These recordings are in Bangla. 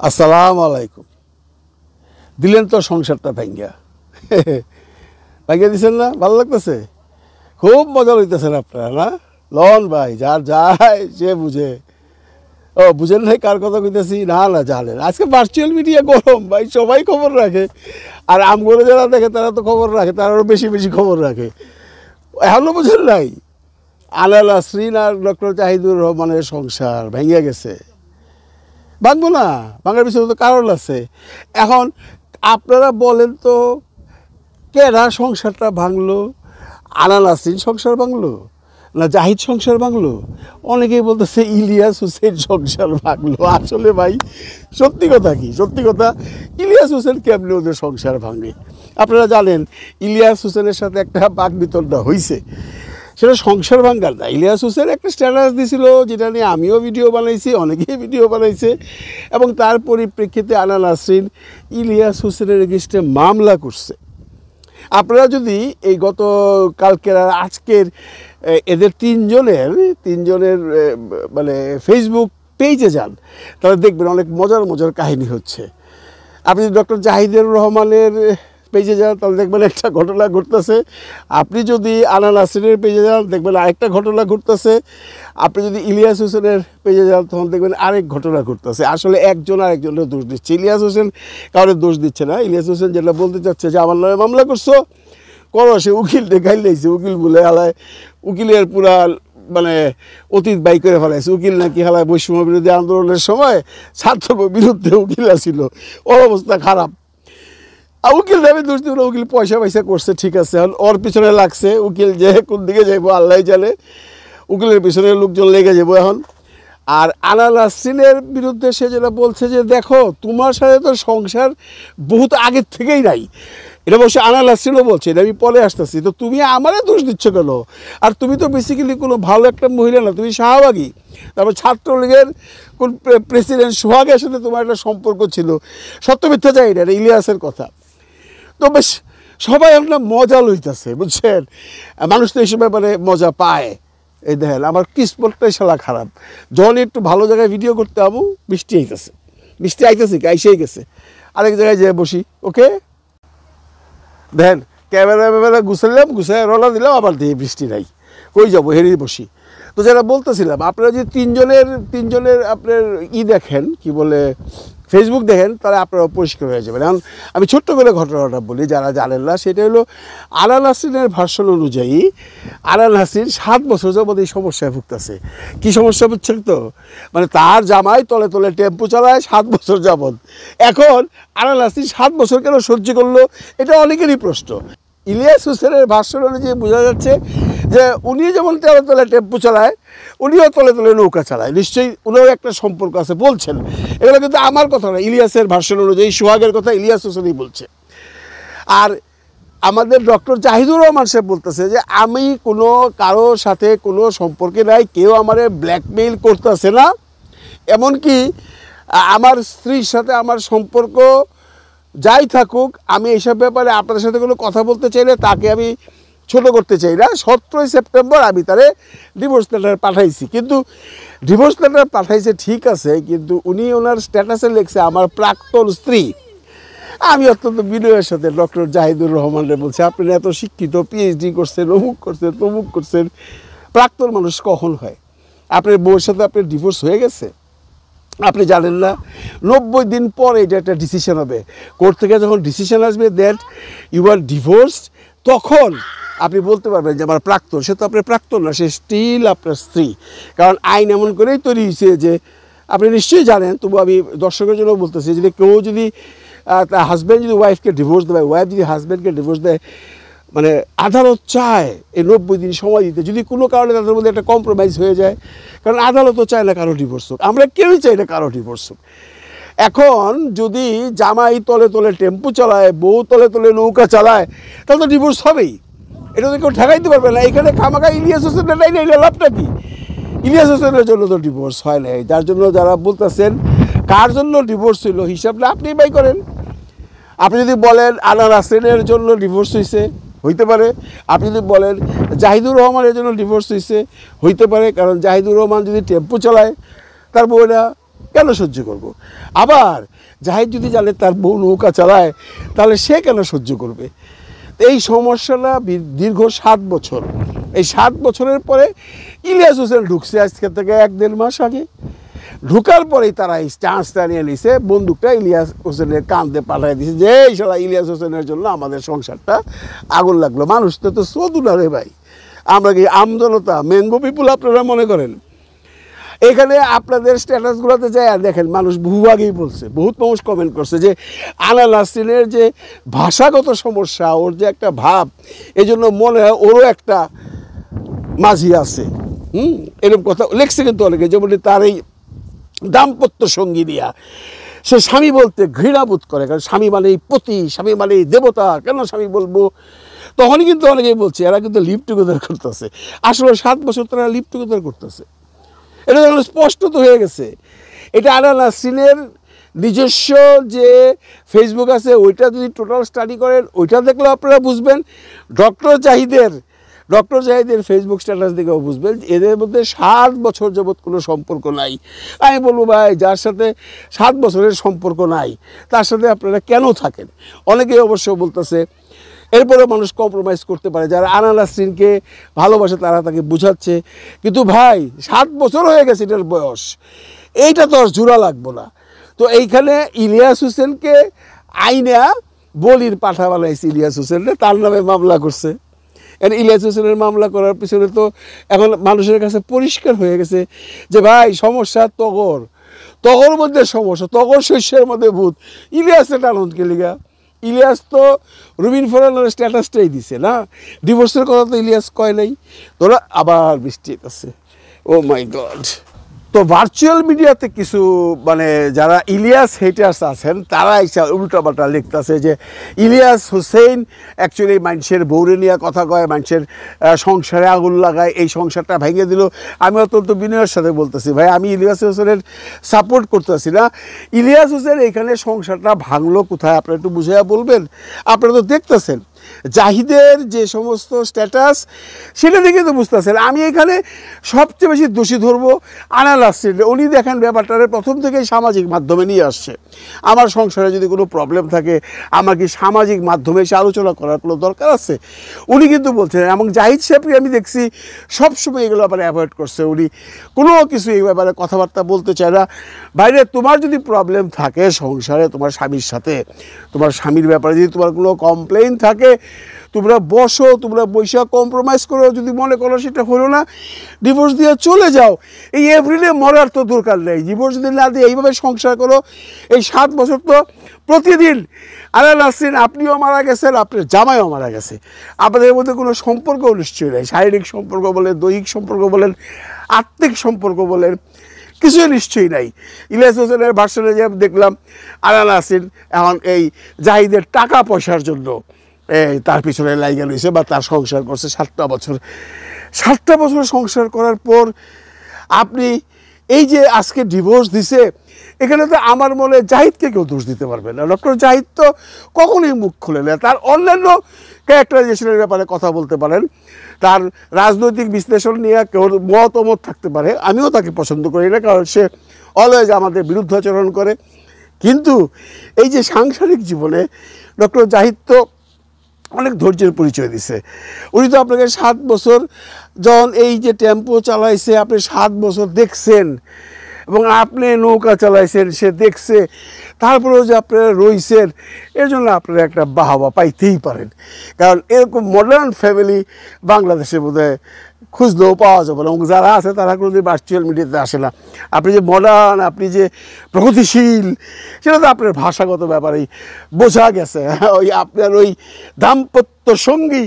আসসালামু আলাইকুম। দিলেন তো সংসারটা ভাঙ্গা ভাঙ্গা দিচ্ছেন না? ভালো লাগতেছে, খুব মজা লইতেছেন আপনারা না? লন ভাই, যার যায় সে বুঝে। ও বুঝেন নাই কার কথা কইতেছি? না না জানেন, আজকে ভার্চুয়াল মিডিয়া গরম ভাই, সবাই খবর রাখে। আর আমগুলো যারা দেখে তারা তো খবর রাখে, তারা আরও বেশি বেশি খবর রাখে। এখনও বুঝেন নাই আলা নাসরিন আর ডক্টর জাহিদুর রহমানের সংসার ভেঙে গেছে। ভাঙবো না, ভাঙার পিছনে তো কারণ আছে। এখন আপনারা বলেন তো, কেনা সংসারটা ভাঙলো? আলা নাসরিন সংসার ভাঙলো না জাহিদ সংসার ভাঙলো? অনেকেই বলতেছে ইলিয়াস হোসেন সংসার ভাঙলো। আসলে ভাই সত্যি কথা কি? সত্যি কথা, ইলিয়াস হোসেন কেমনি ওদের সংসার ভাঙে? আপনারা জানেন ইলিয়াস হোসেনের সাথে একটা বাকবিতণ্ডা হয়েছে, সেটা সংসার ভাঙ্গার না। ইলিয়াস হোসেন একটা স্ট্যাটাস দিয়েছিল, যেটা নিয়ে আমিও ভিডিও বানাইছি, অনেকেই ভিডিও বানাইছে, এবং তার পরিপ্রেক্ষিতে আলা নাসরিন ইলিয়াস হোসেনের এগেইনস্টে মামলা করছে। আপনারা যদি এই গত কালকের আর আজকের এদের তিনজনের মানে ফেসবুক পেজে যান, তাহলে দেখবেন অনেক মজার মজার কাহিনী হচ্ছে। আপনি যদি ডক্টর জাহিদুর রহমানের পেজে যান তাহলে দেখবেন একটা ঘটনা ঘটতেছে। আপনি যদি আলা নাসরিনের পেজে যান দেখবেন আরেকটা ঘটনা ঘটতেছে। আপনি যদি ইলিয়াস হোসেনের পেজে যান তখন দেখবেন আরেক ঘটনা ঘটতেছে। আসলে একজন আরেকজনের দোষ দিচ্ছে। ইলিয়াস হোসেন কারোর দোষ দিচ্ছে না। ইলিয়াস হোসেন যেটা বলতে চাচ্ছে যে আমার নামে মামলা করছো, করো। সে উকিল দেখাই লাইছে, উকিল বলে হালায়, উকিলের পুরা মানে অতীত বাই করে ফেলাইছে। উকিল নাকি হালায় বৈষম্য বিরোধী আন্দোলনের সময় ছাত্র বিরুদ্ধে উকিল আসছিল, ওর অবস্থা খারাপ। উকিল নামে দোষ দিব না, উকিল পয়সা করছে, ঠিক আছে। এখন ওর পিছনে লাগছে, উকিল যে কোন দিকে যাইবো আল্লাহ জানে, উকিলের পিছনে লোকজন লেগে যাবো এখন। আর আলা নাসরিনের বিরুদ্ধে সে যেটা বলছে যে দেখো তোমার সাথে তো সংসার বহুত আগের থেকেই নাই, এটা অবশ্যই আলা নাসরিনও বলছে, এটা আমি পরে আসতেছি। তো তুমি আমারে দোষ দিচ্ছ কেন? আর তুমি তো বেসিক্যালি কোনো ভালো একটা মহিলা না, তুমি শাহবাগী। তারপর ছাত্রলীগের কোন প্রেসিডেন্ট সোহাগের সাথে তোমার একটা সম্পর্ক ছিল। সত্য মিথ্যা চাই না, এটা ইলিয়াসের কথা। তো বেশ সবাই আপনার মজা লইতেছে, বুঝছেন? মানুষ তো এইসব ব্যাপারে মজা পায়। এই দেখেন আমার কিসমতটাই শালা খারাপ। যখন একটু ভালো জায়গায় ভিডিও করতে যাবো বৃষ্টি আইতেছে, বৃষ্টি আইতেছে কি আইসেই গেছে। আরেক জায়গায় যেয়ে বসি, ওকে দেখেন ক্যামেরা গুছাইলাম, গুছাই রওনা দিলাম, আবার দিয়ে বৃষ্টি নাই, কই যাবো, হেরেই বসি। তো যারা বলতেছিলাম আপনারা যদি তিনজনের আপনার দেখেন, কি বলে ফেসবুক দেখেন, তাহলে আপনারা পরিষ্কার হয়ে যাবেন। এখন আমি ছোট্ট করে ঘটনাটা বলি, যারা জানেন না। সেটা হলো আলা নাসরিনের ভার্সন অনুযায়ী আলা নাসরিন 7 বছর যাবৎ এই সমস্যায় ভুগতেছে। কী সমস্যা বুঝছেন তো? মানে তার জামাই তলে তলে টেম্পু চালায় 7 বছর যাবৎ। এখন আলা নাসরিন 7 বছর কেন সহ্য করলো, এটা অনেকেরই প্রশ্ন। ইলিয়াস হোসেনের ভার্সন অনুযায়ী বোঝা যাচ্ছে যে উনি যেমন তলে তলে টেম্পু চালায়, উনিও তলে তলে নৌকা চালায়। নিশ্চয়ই উনারও একটা সম্পর্ক আছে বলছেন। এগুলো কিন্তু আমার কথা না, ইলিয়াসের ভার্সন অনুযায়ী সোহাগের কথা ইলিয়াস হোসেনই বলছে। আর আমাদের ডক্টর জাহিদুর রহমান সাহেব বলতেছে যে আমি কোনো কারোর সাথে কোনো সম্পর্কে নাই, কেউ আমারে ব্ল্যাকমেইল করতেছে না। এমনকি আমার স্ত্রীর সাথে আমার সম্পর্ক যাই থাকুক, আমি এইসব ব্যাপারে আপনাদের সাথে কোনো কথা বলতে চাইলে তাকে আমি ছোট করতে চাই না। 17 সেপ্টেম্বর আমি তারে ডিভোর্স লেটার পাঠাইছি। কিন্তু ডিভোর্স লেটার পাঠাইছে ঠিক আছে, কিন্তু উনি ওনার স্ট্যাটাসে লিখছে আমার প্রাক্তন স্ত্রী। আমি অত্যন্ত বিনয়ের সাথে ডক্টর জাহিদুর রহমানরে বলছি, আপনি এত শিক্ষিত, পিএইচডি করছেন, অমুক করছেন, তমুক করছেন, প্রাক্তন মানুষ কখন হয়? আপনার বউয়ের সাথে আপনার ডিভোর্স হয়ে গেছে, আপনি জানেন না? 90 দিন পর এটা একটা ডিসিশন হবে কোর্ট থেকে। যখন ডিসিশন আসবে দ্যাট ইউ আর ডিভোর্সড, তখন আপনি বলতে পারবেন যে আমার প্রাক্তন। সে তো আপনার প্রাক্তন না, সে স্টিল আপনার স্ত্রী। কারণ আইন এমন করেই তৈরি হয়েছে যে আপনি নিশ্চয়ই জানেন, তবু আমি দর্শকের জন্য বলতেছি, যদি কেউ যদি তার হাজব্যান্ড যদি ওয়াইফকে ডিভোর্স দেয়, ওয়াইফ যদি হাজব্যান্ডকে ডিভোর্স দেয়, মানে আদালত চায় এই 90 দিন সময় দিতে, যদি কোনো কারণে তাদের মধ্যে একটা কম্প্রোমাইজ হয়ে যায়। কারণ আদালতও চায় না কারো ডিভোর্স হোক, আমরা কেউই চাই না কারো ডিভোর্স হোক। এখন যদি জামাই তলে তলে টেম্পু চালায়, বউ তলে তলে নৌকা চালায়, তাহলে তো ডিভোর্স হবেই। এটা তো কেউ ঠেকাইতে পারবে না। এখানে খামাখা ইলিয়াস হোসেনের নাই না, এটা লাভটা কি? ইলিয়াস হোসেনের জন্য তো ডিভোর্স হয় নাই। যার জন্য যারা বলতেছেন কার জন্য ডিভোর্স হইল, হিসাবটা আপনি বাই করেন। আপনি যদি বলেন আলা নাসরিনের জন্য ডিভোর্স হয়েছে, হইতে পারে। আপনি যদি বলেন জাহিদুর রহমানের জন্য ডিভোর্স হয়েছে, হইতে পারে। কারণ জাহিদুর রহমান যদি টেম্পু চালায়, তার বউরা কেন সহ্য করব। আবার জাহিদ যদি জানে তার বউ নৌকা চালায় তাহলে সে কেন সহ্য করবে। এই সমস্যাটা দীর্ঘ 7 বছর। এই 7 বছরের পরে ইলিয়াস হোসেন ঢুকছে আজকে থেকে 1-1.5 মাস আগে। ঢুকার পরেই তারা এই চান্সটা নিয়ে নিছে, বন্দুকটা ইলিয়াস হোসেনের কান্দে পাঠিয়ে দিয়েছে যে এই শালা ইলিয়াস হোসেনের জন্য আমাদের সংসারটা আগুন লাগলো। মানুষ তো চোদু না রে ভাই, আমরা কি আমজনতা ম্যাঙ্গো পিপুল আপনারা মনে করেন? এখানে আপনাদের স্ট্যাটাসগুলোতে যায় আর দেখেন মানুষ বহু আগেই বলছে, বহুত মানুষ কমেন্ট করছে যে আলা নাসরিনের যে ভাষাগত সমস্যা, ওর যে একটা ভাব, এই জন্য মনে হয় ওরও একটা মাঝি আছে। এরকম কথা লেখছে কিন্তু অনেকে, যেমন তার এই দাম্পত্য সঙ্গী দিয়া সে স্বামী বলতে ঘৃণাবোধ করে, কারণ স্বামী মানেই পতি, স্বামী মানেই দেবতা, কেন স্বামী বলবো। তখনই কিন্তু অনেকেই বলছে এরা কিন্তু লিভ টুগেদার করতেছে। আসলে 7 বছর তারা লিভ টুগেদার করতেছে, এটা যখন স্পষ্ট তো হয়ে গেছে। এটা আলা নাসরিনের নিজস্ব যে ফেসবুক আছে ওইটা যদি টোটাল স্টাডি করেন, ওইটা দেখলে আপনারা বুঝবেন। ডক্টর জাহিদের ফেসবুক স্ট্যাটাস দেখেও বুঝবেন এদের মধ্যে 7 বছর যাবৎ কোনো সম্পর্ক নাই। আমি বলবো ভাই, যার সাথে 7 বছরের সম্পর্ক নাই তার সাথে আপনারা কেন থাকেন? অনেকেই অবশ্য বলতেছে এরপরে মানুষ কম্প্রোমাইজ করতে পারে, যারা আলা নাসরিনকে ভালোবাসে তারা তাকে বুঝাচ্ছে। কিন্তু ভাই 7 বছর হয়ে গেছে এটার বয়স, এইটা তো আর জোড়া লাগবো না। তো এইখানে ইলিয়াস হোসেনকে আইনা বলির পাঠা বানাইছে ইলিয়াস হোসেনরে, তার নামে মামলা করছে। ইলিয়াস হোসেনের মামলা করার পিছনে তো এখন মানুষের কাছে পরিষ্কার হয়ে গেছে যে ভাই সমস্যা তগর মধ্যে সমস্যা, তগর শস্যের মধ্যে ভূত। ইলিয়াসের আনন্দকে লিগা, ইলিয়াস তো রুবিন ফরানের স্ট্যাটাসটাই দিছে না, ডিভোর্সের কথা তো ইলিয়াস কয় নাই। তোরা আবার বৃষ্টি আছে, ও মাই গড। তো ভার্চুয়াল মিডিয়াতে কিছু মানে যারা ইলিয়াস হেটার্স আছেন তারা এসে উল্টাপাল্টা লিখতেছে যে ইলিয়াস হোসেন অ্যাকচুয়ালি মানুষের বউরে নিয়ে কথা কয়, মানুষের সংসারে আগুন লাগায়, এই সংসারটা ভেঙে দিল। আমি অত্যন্ত বিনয়ের সাথে বলতেছি ভাই, আমি ইলিয়াস হোসেনের সাপোর্ট করতেছি না। ইলিয়াস হোসেন এইখানে সংসারটা ভাঙলো কোথায় আপনারা একটু বুঝাইয়া বলবেন? আপনারা তো দেখতেছেন জাহিদের যে সমস্ত স্ট্যাটাস, সেটা দেখে তো বুঝতেছেন। আমি এখানে সবচেয়ে বেশি দোষী ধরবো আলা নাসরিন। উনি দেখেন ব্যাপারটারে প্রথম থেকেই সামাজিক মাধ্যমে নিয়ে আসছে। আমার সংসারে যদি কোনো প্রবলেম থাকে আমার কি সামাজিক মাধ্যমে এসে আলোচনা করার কোনো দরকার আছে? উনি কিন্তু বলছেন, এবং জাহিদ সাহেবকে আমি দেখছি সবসময় এগুলো ব্যাপারে অ্যাভয়েড করছে। উনি কোনো কিছু এই ব্যাপারে কথাবার্তা বলতে চায় না। বাইরে তোমার যদি প্রবলেম থাকে সংসারে, তোমার স্বামীর সাথে, তোমার স্বামীর ব্যাপারে যদি তোমার কোনো কমপ্লেইন থাকে, তোমরা বসো, তোমরা বৈশা কম্প্রোমাইজ করো। যদি মনে করো সেটা হলো না, ডিভোর্স দিয়ে চলে যাও। এই এপ্রিলে মরার তো দরকার নেই, ডিভোর্স দিয়ে না দিয়ে এইভাবে সংসার করো। এই 7 বছর তো প্রতিদিন আলা নাসরিন আপনিও মারা গেছেন, আপনার জামাইও মারা গেছে, আপনাদের মধ্যে কোনো সম্পর্ক নিশ্চয়ই নেই। শারীরিক সম্পর্ক বলেন, দৈহিক সম্পর্ক বলেন, আত্মিক সম্পর্ক বলেন, কিছুই নিশ্চয়ই নাই। ইলিয়াস হোসেনের ভার্সনে যে দেখলাম আলা নাসরিন এখন এই জাহিদের টাকা পয়সার জন্য তার পিছনে লাইগা রয়েছে, বা তার সংসার করছে 7টা বছর। 7টা বছর সংসার করার পর আপনি এই যে আজকে ডিভোর্স দিছে, এখানে তো আমার মনে জাহিদকে কেউ দোষ দিতে পারবে না। ডক্টর জাহিদ তো কখনোই মুখ খুলে না। তার অন্যান্য ক্যারেক্টারাইজেশনের ব্যাপারে কথা বলতে পারেন, তার রাজনৈতিক বিশ্লেষণ নিয়ে কেউ মতামত থাকতে পারে, আমিও তাকে পছন্দ করি না, কারণ সে অলওয়েজ আমাদের বিরুদ্ধাচরণ করে। কিন্তু এই যে সাংসারিক জীবনে ডক্টর জাহিদ তো অনেক ধৈর্যের পরিচয় দিছে। উনি তো আপনাকে 7 বছর যখন এই যে টেম্পো চালাইছে, আপনি 7 বছর দেখছেন, এবং আপনি নৌকা চালাইছেন, সে দেখছে, তারপরেও যে আপনারা রইছেন, এর জন্য আপনারা একটা বাহবা পাইতেই পারেন। কারণ এরকম মডার্ন ফ্যামিলি বাংলাদেশে বোধহয় খুঁজলেও পাওয়া যাবে না, এবং যারা আছে তারা কোনোদিন ভার্চুয়াল মিডিয়াতে আসে না। আপনি যে মডার্ন, আপনি যে প্রগতিশীল, সেটা তো আপনার ভাষাগত ব্যাপারেই বোঝা গেছে। ওই আপনার ওই দাম্পত্য সঙ্গী,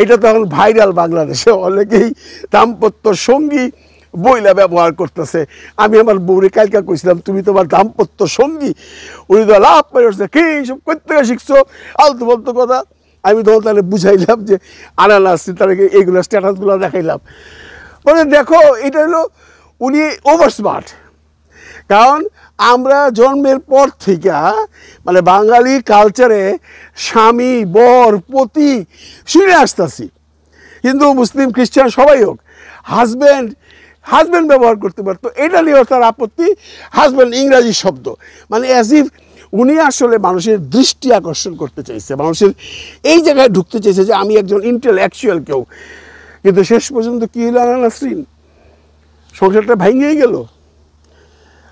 এটা তো এখন ভাইরাল বাংলাদেশে, অনেকেই দাম্পত্য সঙ্গী বইলা ব্যবহার করতেছে। আমি আমার বউরে কালকা কইছিলাম তুমি তোমার দাম্পত্য সঙ্গী, উনি তো লাভ পেয়েছে, কি সব করতে শিখছো আলতু ফালতু কথা। আমি তখন তাহলে বুঝাইলাম যে আলা নাসরিন, তাদেরকে এইগুলো স্ট্যাটাসগুলো দেখাইলাম, বলে দেখো এটা হলো উনি ওভার স্মার্ট। কারণ আমরা জন্মের পর থেকে মানে বাঙালি কালচারে স্বামী, বর, পতি শুনে আসতেছি, হিন্দু, মুসলিম, খ্রিস্টান সবাই হোক, হাজব্যান্ড হাজব্যান্ড ব্যবহার করতে পারতো, এটা নিয়েও তার আপত্তি। হাজব্যান্ড ইংরাজি শব্দ, মানে অ্যাজ ইফ উনি আসলে মানুষের দৃষ্টি আকর্ষণ করতে চাইছে, মানুষের এই জায়গায় ঢুকতে চাইছে যে আমি একজন ইন্টেলেকচুয়াল কেউ। কিন্তু শেষ পর্যন্ত কী হলো নাসরিন, সংসারটা ভেঙেই গেল।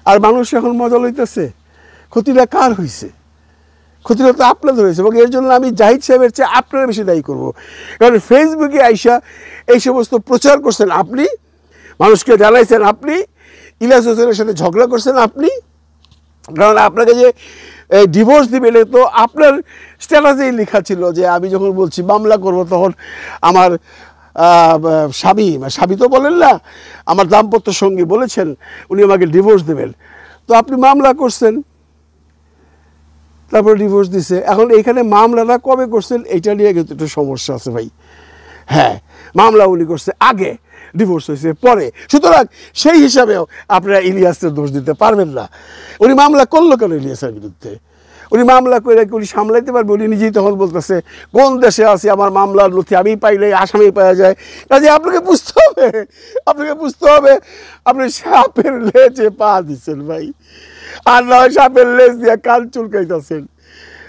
আর মানুষ এখন মজা লইতেছে। ক্ষতিটা কার হয়েছে? ক্ষতিটা তো আপনাদের হয়েছে, এবং এর জন্য আমি জাহিদ সাহেবের চেয়ে আপনারা বেশি দায়ী করবো। কারণ ফেসবুকে আইসা এই সমস্ত প্রচার করছেন আপনি, মানুষকে জানাইছেন আপনি, ইলিয়াস হোসেনের সাথে ঝগড়া করছেন আপনি। কারণ আপনাকে যে ডিভোর্স দিবেন তো আপনার স্ট্যাটাসেই লেখা ছিল যে আমি যখন বলছি মামলা করব তখন আমার স্বামী তো বলেন না, আমার দাম্পত্য সঙ্গী বলেছেন উনি আমাকে ডিভোর্স দেবেন। তো আপনি মামলা করছেন, তারপর ডিভোর্স দিছে। এখন এইখানে মামলাটা কবে করছেন এইটা নিয়ে কিন্তু একটু সমস্যা আছে ভাই। হ্যাঁ, মামলা উনি করছে আগে, ডিভোর্স হয়েছে পরে, সুতরাং সেই হিসাবেও আপনারা ইলিয়াসের দোষ দিতে পারবেন না। উনি মামলা করলো কেন ইলিয়াসের বিরুদ্ধে? উনি মামলা করে উনি সামলাইতে পারবে? উনি নিজেই তখন বলতেছে কোন দেশে আছে, আমার মামলার নথি আমি পাইলে আসামি পাওয়া যায়। কাজে আপনাকে বুঝতে হবে আপনি সাপের লেজে পা দিচ্ছেন ভাই, আর নয় সাপের লেজ দিয়ে কান চুলকাইতেছেন।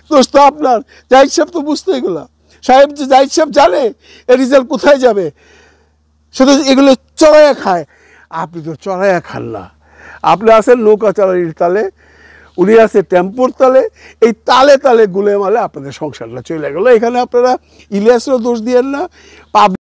দোষ তো আপনার। জাহিদ সাহেব তো বুঝতো এগুলা। জাহিদ সাহেব জানে এর রেজাল্ট কোথায় যাবে, শুধু এগুলো চড়াইয়া খায়। আপনি তো চড়াইয়া খান না, আপনি আছেন নৌকা চালানির তালে, উনি আছে টেম্পোর তালে। এই তালে তালে গুলে মালে আপনাদের সংসারটা চলে গেলো। এখানে আপনারা ইলিয়াসেরও দোষ দিয়েন না,